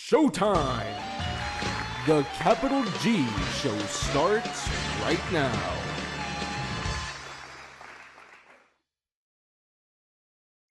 Showtime! The Capital G Show starts right now.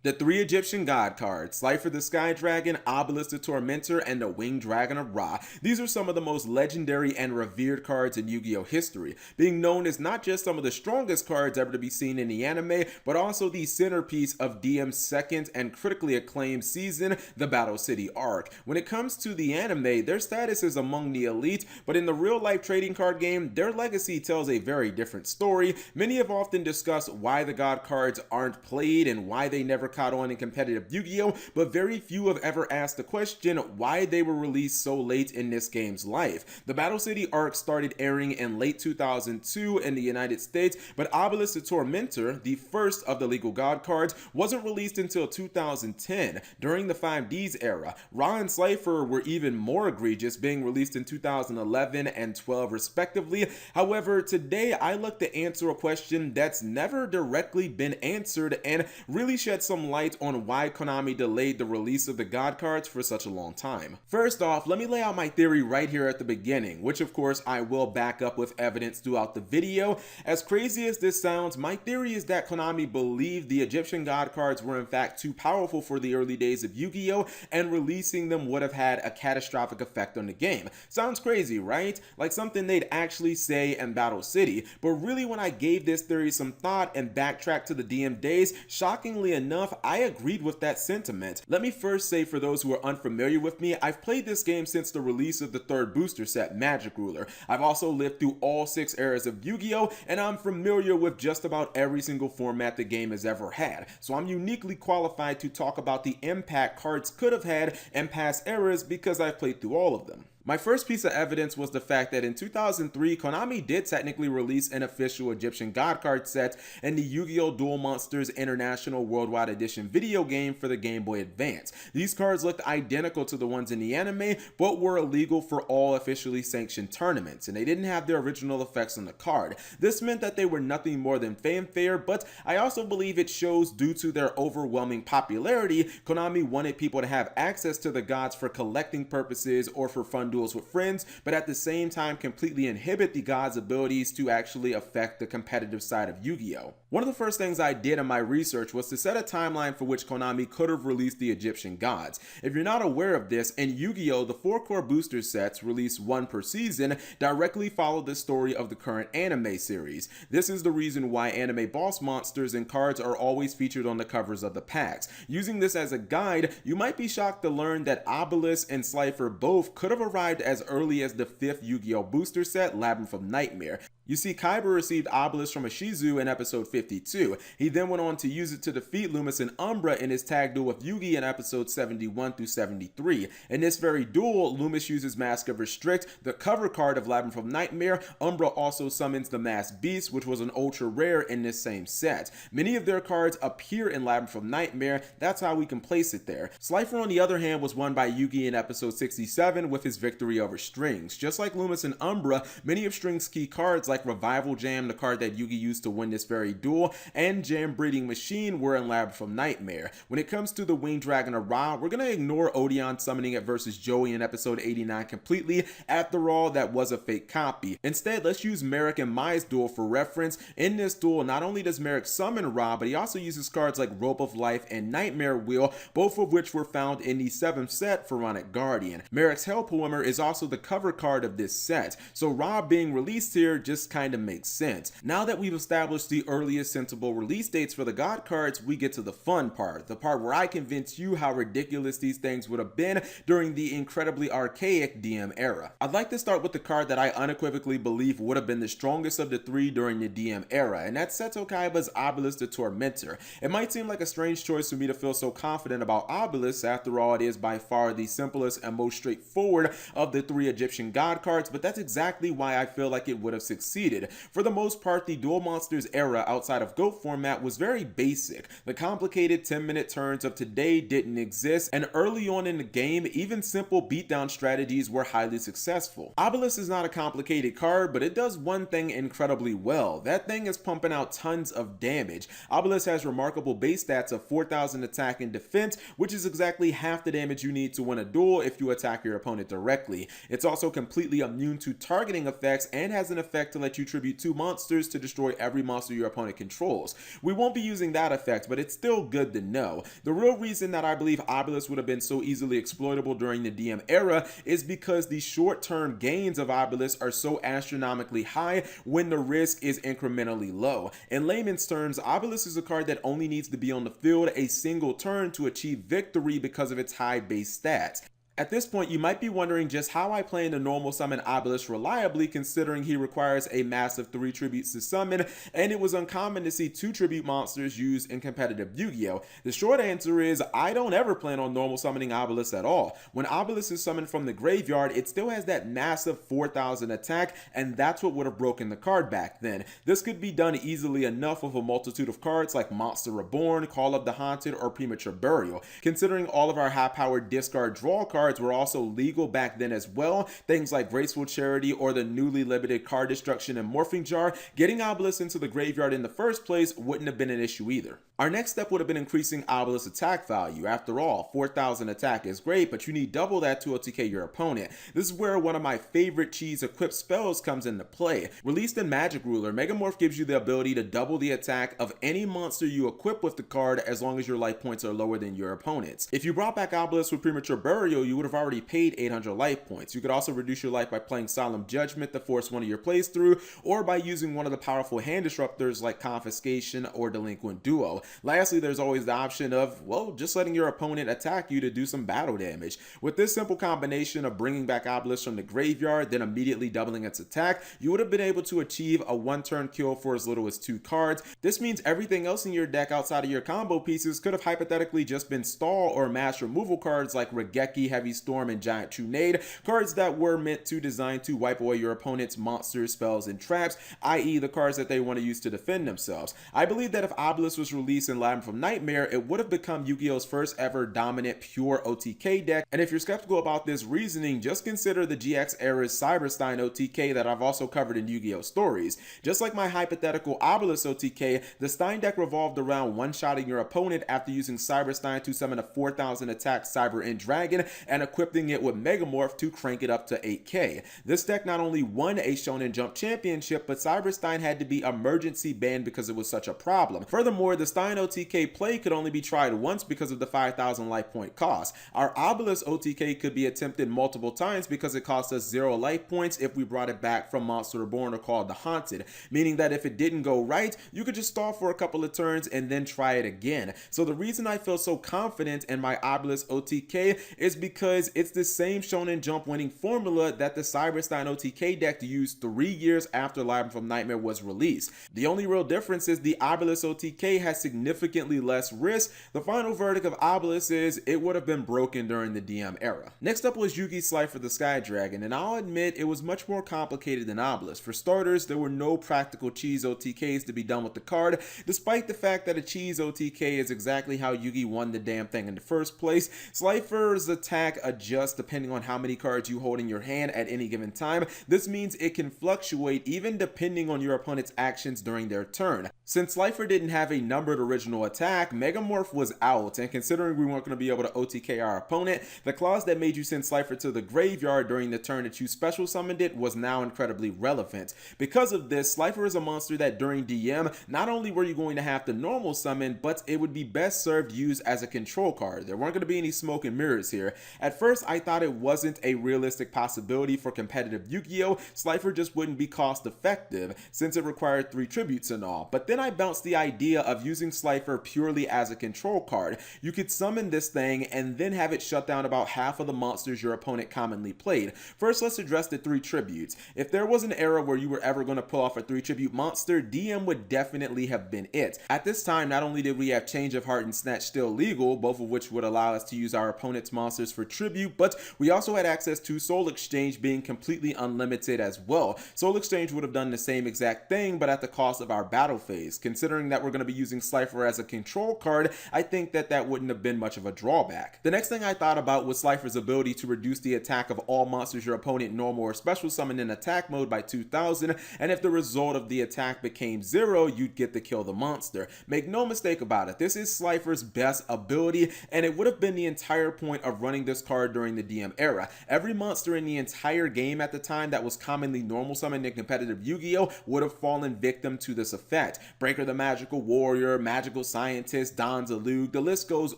The three Egyptian god cards, Slifer the Sky Dragon, Obelisk the Tormentor, and the Winged Dragon of Ra. These are some of the most legendary and revered cards in Yu-Gi-Oh history, being known as not just some of the strongest cards ever to be seen in the anime, but also the centerpiece of DM's second and critically acclaimed season, the Battle City arc. When it comes to the anime, their status is among the elite, but in the real-life trading card game, their legacy tells a very different story. Many have often discussed why the god cards aren't played and why they never caught on in competitive Yu-Gi-Oh, but very few have ever asked the question why they were released so late in this game's life. The Battle City arc started airing in late 2002 in the United States, but Obelisk the Tormentor, the first of the legal god cards, wasn't released until 2010, during the 5Ds era. Ra and Slifer were even more egregious, being released in 2011 and 12 respectively. However, today I look to answer a question that's never directly been answered and really shed some light on why Konami delayed the release of the god cards for such a long time. First off, let me lay out my theory right here at the beginning, which of course I will back up with evidence throughout the video. As crazy as this sounds, my theory is that Konami believed the Egyptian god cards were in fact too powerful for the early days of Yu-Gi-Oh, and releasing them would have had a catastrophic effect on the game. Sounds crazy, right? Like something they'd actually say in Battle City, but really when I gave this theory some thought and backtracked to the DM days, shockingly enough, I agreed with that sentiment. Let me first say, for those who are unfamiliar with me, I've played this game since the release of the third booster set, Magic Ruler. I've also lived through all 6 eras of Yu-Gi-Oh, and I'm familiar with just about every single format the game has ever had. So I'm uniquely qualified to talk about the impact cards could have had in past eras because I've played through all of them. My first piece of evidence was the fact that in 2003, Konami did technically release an official Egyptian god card set in the Yu-Gi-Oh! Duel Monsters International Worldwide Edition video game for the Game Boy Advance. These cards looked identical to the ones in the anime, but were illegal for all officially sanctioned tournaments, and they didn't have their original effects on the card. This meant that they were nothing more than fanfare, but I also believe it shows due to their overwhelming popularity, Konami wanted people to have access to the gods for collecting purposes or for fun duels with friends, but at the same time completely inhibit the god's abilities to actually affect the competitive side of Yu-Gi-Oh! One of the first things I did in my research was to set a timeline for which Konami could have released the Egyptian gods. If you're not aware of this, in Yu-Gi-Oh! The 4 core booster sets, released 1 per season, directly follow the story of the current anime series. This is the reason why anime boss monsters and cards are always featured on the covers of the packs. Using this as a guide, you might be shocked to learn that Obelisk and Slifer both could have arrived as early as the 5th Yu-Gi-Oh! Booster set, Labyrinth of Nightmare. You see, Kaiba received Obelisk from Ishizu in episode 52. He then went on to use it to defeat Loomis and Umbra in his tag duel with Yugi in episodes 71 through 73. In this very duel, Loomis uses Mask of Restrict, the cover card of Labyrinth of Nightmare. Umbra also summons the Masked Beast, which was an ultra rare in this same set. Many of their cards appear in Labyrinth of Nightmare, that's how we can place it there. Slifer, on the other hand, was won by Yugi in episode 67 with his victory over Strings. Just like Loomis and Umbra, many of Strings' key cards like Revival Jam, the card that Yugi used to win this very duel, and Jam Breeding Machine were in Labyrinth of Nightmare. When it comes to the Winged Dragon of Ra, we're going to ignore Odeon summoning it versus Joey in episode 89 completely. After all, that was a fake copy. Instead, let's use Merrick and Mai's duel for reference. In this duel, not only does Merrick summon Ra, but he also uses cards like Rope of Life and Nightmare Wheel, both of which were found in the 7th set, Pharaonic Guardian. Merrick's Hell Poemer is also the cover card of this set, so Ra being released here just kind of makes sense. Now that we've established the earliest sensible release dates for the god cards, we get to the fun part, the part where I convince you how ridiculous these things would have been during the incredibly archaic DM era. I'd like to start with the card that I unequivocally believe would have been the strongest of the 3 during the DM era, and that's Seto Kaiba's Obelisk the Tormentor. It might seem like a strange choice for me to feel so confident about Obelisk, after all it is by far the simplest and most straightforward of the 3 Egyptian god cards, but that's exactly why I feel like it would have succeeded succeeded. For the most part, the Duel Monsters era outside of GOAT format was very basic. The complicated 10-minute turns of today didn't exist, and early on in the game, even simple beatdown strategies were highly successful. Obelisk is not a complicated card, but it does one thing incredibly well. That thing is pumping out tons of damage. Obelisk has remarkable base stats of 4,000 attack and defense, which is exactly half the damage you need to win a duel if you attack your opponent directly. It's also completely immune to targeting effects and has an effect to let you tribute 2 monsters to destroy every monster your opponent controls. We won't be using that effect, but it's still good to know. The real reason that I believe Obelisk would have been so easily exploitable during the DM era is because the short-term gains of Obelisk are so astronomically high when the risk is incrementally low. In layman's terms, Obelisk is a card that only needs to be on the field a single turn to achieve victory because of its high base stats. At this point, you might be wondering just how I plan to normal summon Obelisk reliably, considering he requires a massive 3 tributes to summon, and it was uncommon to see 2 tribute monsters used in competitive Yu-Gi-Oh! The short answer is I don't ever plan on normal summoning Obelisk at all. When Obelisk is summoned from the graveyard, it still has that massive 4,000 attack, and that's what would have broken the card back then. This could be done easily enough with a multitude of cards like Monster Reborn, Call of the Haunted, or Premature Burial. Considering all of our high-powered discard draw cards were also legal back then as well, things like Graceful Charity or the newly limited Card Destruction and Morphing Jar, getting Obelisk into the graveyard in the first place wouldn't have been an issue either. Our next step would have been increasing Obelisk's attack value. After all, 4,000 attack is great, but you need double that to OTK your opponent. This is where one of my favorite cheese equipped spells comes into play. Released in Magic Ruler, Megamorph gives you the ability to double the attack of any monster you equip with the card as long as your life points are lower than your opponent's. If you brought back Obelisk with Premature Burial, you would have already paid 800 life points. You could also reduce your life by playing Solemn Judgment to force one of your plays through, or by using one of the powerful hand disruptors like Confiscation or Delinquent Duo. Lastly, there's always the option of, well, just letting your opponent attack you to do some battle damage. With this simple combination of bringing back Obelisk from the graveyard, then immediately doubling its attack, you would have been able to achieve a 1-turn kill for as little as 2 cards. This means everything else in your deck outside of your combo pieces could have hypothetically just been stall or mass removal cards like Regeki, Heavy Storm, and Giant Trunade, cards that were meant to design to wipe away your opponent's monsters, spells, and traps, i.e. the cards that they want to use to defend themselves. I believe that if Obelisk was released in Labyrinth of Nightmare, it would have become Yu-Gi-Oh's first ever dominant pure OTK deck, and if you're skeptical about this reasoning, just consider the GX era's Cyberstein OTK that I've also covered in Yu-Gi-Oh! Stories. Just like my hypothetical Obelisk OTK, the Stein deck revolved around one-shotting your opponent after using Cyberstein to summon a 4,000 attack Cyber End Dragon and equipping it with Megamorph to crank it up to 8k. This deck not only won a Shonen Jump championship, but Cyberstein had to be emergency banned because it was such a problem. Furthermore, the Stein OTK play could only be tried once because of the 5,000 life point cost. Our Obelisk OTK could be attempted multiple times because it cost us 0 life points if we brought it back from Monster Reborn or Called the Haunted, meaning that if it didn't go right, you could just stall for a couple of turns and then try it again. So the reason I feel so confident in my Obelisk OTK is because it's the same Shonen Jump winning formula that the Cyberstein OTK deck used 3 years after Labyrinth of Nightmare was released. The only real difference is the Obelisk OTK has significantly less risk. The final verdict of Obelisk is it would have been broken during the DM era. Next up was Yugioh Slifer the Sky Dragon, and I'll admit it was much more complicated than Obelisk. For starters, there were no practical cheese OTKs to be done with the card, despite the fact that a cheese OTK is exactly how Yugi won the damn thing in the first place. Slifer's attack adjusts depending on how many cards you hold in your hand at any given time. This means it can fluctuate even depending on your opponent's actions during their turn. Since Slifer didn't have a numbered original attack, Megamorph was out, and considering we weren't going to be able to OTK our opponent, the clause that made you send Slifer to the graveyard during the turn that you special summoned it was now incredibly relevant. Because of this, Slifer is a monster that during DM, not only were you going to have to normal summon, but it would be best served used as a control card. There weren't going to be any smoke and mirrors here. At first, I thought it wasn't a realistic possibility for competitive Yu-Gi-Oh! Slifer just wouldn't be cost effective, since it required 3 tributes and all. But then I bounced the idea of using Slifer purely as a control card. You could summon this thing and then have it shut down about half of the monsters your opponent commonly played. First, let's address the 3 tributes. If there was an era where you were ever going to pull off a 3 tribute monster, DM would definitely have been it. At this time, not only did we have Change of Heart and Snatch still legal, both of which would allow us to use our opponent's monsters for tribute, but we also had access to Soul Exchange being completely unlimited as well. Soul Exchange would have done the same exact thing, but at the cost of our battle phase. Considering that we're going to be using Slifer as a control card, I think that wouldn't have been much of a drawback. The next thing I thought about was Slifer's ability to reduce the attack of all monsters your opponent normal or special summon in attack mode by 2000, and if the result of the attack became 0, you'd get to kill the monster. Make no mistake about it, this is Slifer's best ability, and it would have been the entire point of running this card during the DM era. Every monster in the entire game at the time that was commonly normal summoned in competitive Yu-Gi-Oh! Would have fallen victim to this effect. Breaker the Magical Warrior, Magical Scientist, Don Zalug, the list goes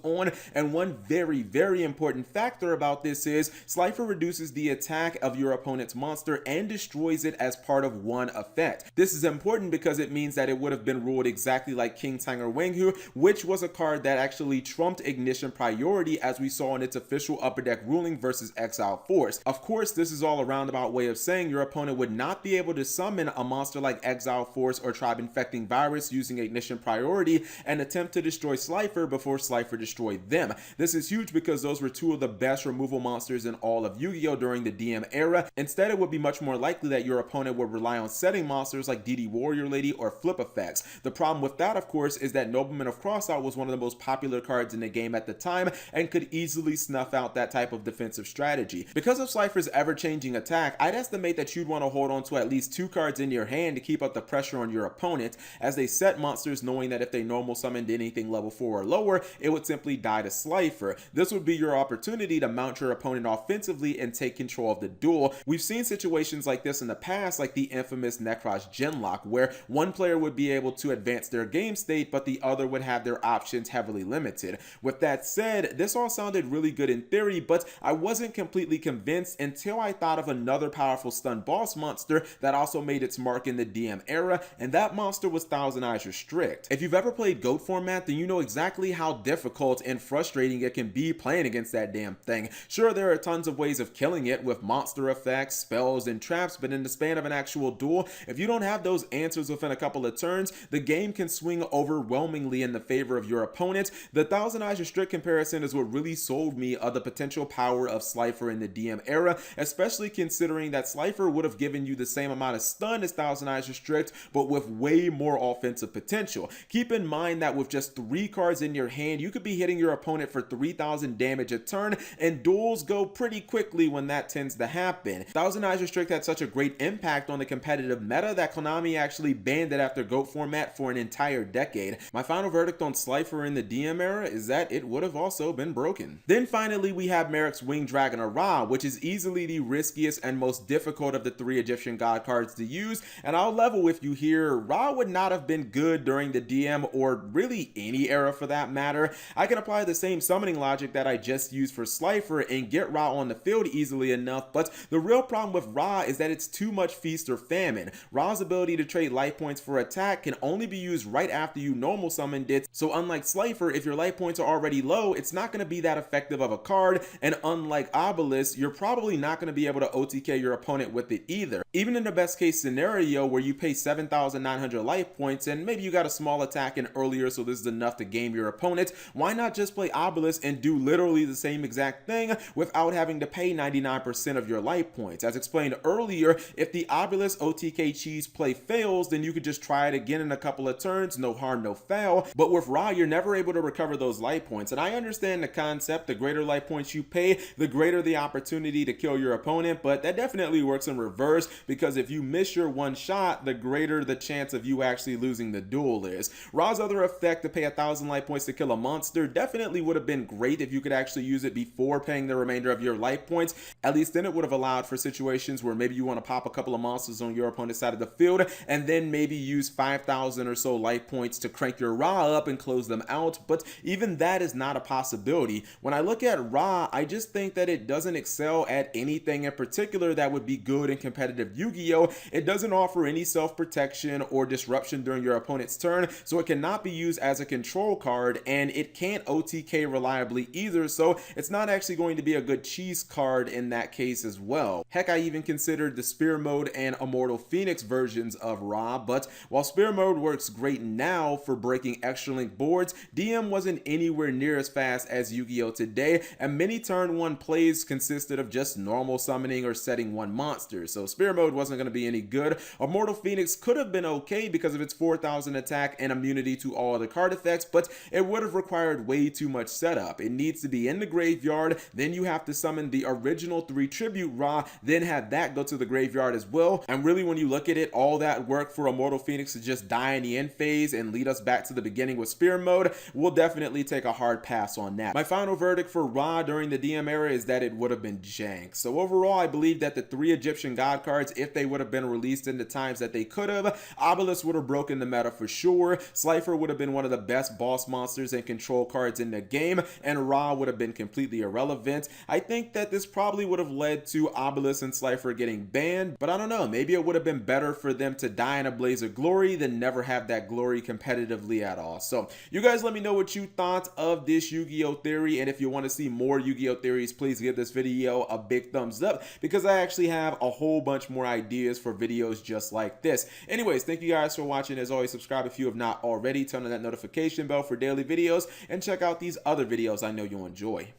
on, and one very important factor about this is Slifer reduces the attack of your opponent's monster and destroys it as part of one effect. This is important because it means that it would have been ruled exactly like King Tanger Wenghu, which was a card that actually trumped Ignition Priority as we saw in its official Upper Deck ruling versus Exile Force. Of course, this is all a roundabout way of saying your opponent would not be able to summon a monster like Exile Force or Tribe Infecting Virus using Ignition Priority and attempt to destroy Slifer before Slifer destroyed them. This is huge because those were 2 of the best removal monsters in all of Yu-Gi-Oh! During the DM era. Instead, it would be much more likely that your opponent would rely on setting monsters like DD Warrior Lady or Flip Effects. The problem with that, of course, is that Nobleman of Crossout was one of the most popular cards in the game at the time and could easily snuff out that type of defensive strategy. Because of Slifer's ever-changing attack, I'd estimate that you'd want to hold on to at least 2 cards in your hand to keep up the pressure on your opponent as they set monsters, knowing that if they normal summoned anything level 4 or lower, it would simply die to Slifer. This would be your opportunity to mount your opponent offensively and take control of the duel. We've seen situations like this in the past, like the infamous Necros Genlock, where one player would be able to advance their game state, but the other would have their options heavily limited. With that said, this all sounded really good in theory, but I wasn't completely convinced until I thought of another powerful stun boss monster that also made its mark in the DM era, and that monster was Thousand Eyes Restrict. If you've ever played GOAT format, then you know exactly how difficult and frustrating it can be playing against that damn thing. Sure, there are tons of ways of killing it with monster effects, spells, and traps, but in the span of an actual duel, if you don't have those answers within a couple of turns, the game can swing overwhelmingly in the favor of your opponent. The Thousand Eyes Restrict comparison is what really sold me of the potential power of Slifer in the DM era, especially considering that Slifer would have given you the same amount of stun as Thousand Eyes Restrict, but with way more offensive potential. Keep in mind that with just 3 cards in your hand, you could be hitting your opponent for 3,000 damage a turn, and duels go pretty quickly when that tends to happen. Thousand Eyes Restrict had such a great impact on the competitive meta that Konami actually banned it after GOAT format for an entire decade. My final verdict on Slifer in the DM era is that it would have also been broken. Then finally, we have Merrick's Winged Dragon of Ra, which is easily the riskiest and most difficult of the 3 Egyptian god cards to use, and I'll level with you here, Ra would not have been good during the DM or really any era for that matter. I can apply the same summoning logic that I just used for Slifer and get Ra on the field easily enough, but the real problem with Ra is that it's too much feast or famine. Ra's ability to trade life points for attack can only be used right after you normal summoned it, so unlike Slifer, if your life points are already low, it's not going to be that effective of a card, and unlike Obelisk, you're probably not going to be able to OTK your opponent with it either. Even in the best case scenario where you pay 7,900 life points and maybe you got a small attack in earlier so this is enough to game your opponent, why not just play Obelisk and do literally the same exact thing without having to pay 99% of your life points? As explained earlier, if the Obelisk OTK cheese play fails, then you could just try it again in a couple of turns, no harm, no foul. But with Ra, you're never able to recover those life points, and I understand the concept, the greater life points you pay, the greater the opportunity to kill your opponent, but that definitely works in reverse, because if you miss your one shot, the greater the chance of you actually losing the duel is. Ra's other effect, to pay 1,000 life points to kill a monster, definitely would have been great if you could actually use it before paying the remainder of your life points. At least then it would have allowed for situations where maybe you want to pop a couple of monsters on your opponent's side of the field and then maybe use 5,000 or so life points to crank your Ra up and close them out, but even that is not a possibility. When I look at Ra, I just think that it doesn't excel at anything in particular that would be good in competitive Yu-Gi-Oh, it doesn't offer any self-protection or disruption during your opponent's turn, so it cannot be used as a control card, and it can't OTK reliably either, so it's not actually going to be a good cheese card in that case as well. Heck, I even considered the Spear Mode and Immortal Phoenix versions of Ra, but while Spear Mode works great now for breaking extra link boards, DM wasn't anywhere near as fast as Yu-Gi-Oh today, and many turn 1 plays consisted of just normal summoning or setting 1 monster, so Spear Mode wasn't going to be any good. Immortal Phoenix could have been okay because of its 4,000 attack and immunity to all other card effects, but it would have required way too much setup. It needs to be in the graveyard, then you have to summon the original 3 Tribute Ra, then have that go to the graveyard as well, and really when you look at it, all that work for Immortal Phoenix to just die in the end phase and lead us back to the beginning with Spear Mode, we'll definitely take a hard pass on that. My final verdict for Ra during the DM era is that it would have been jank. So overall, I believe that the 3 Egyptian God cards, if they would have been released in the times that they could have, Obelisk would have broken the meta for sure, Slifer would have been one of the best boss monsters and control cards in the game, and Ra would have been completely irrelevant. I think that this probably would have led to Obelisk and Slifer getting banned, but I don't know, maybe it would have been better for them to die in a blaze of glory than never have that glory competitively at all. So you guys let me know what you thought of this Yu-Gi-Oh theory, and if you want to see more Yu-Gi-Oh theories, please give this video a big thumbs up because I actually have a whole bunch more ideas for videos just like this. Anyways, thank you guys for watching. As always, subscribe if you have not already, turn on that notification bell for daily videos, and check out these other videos I know you'll enjoy.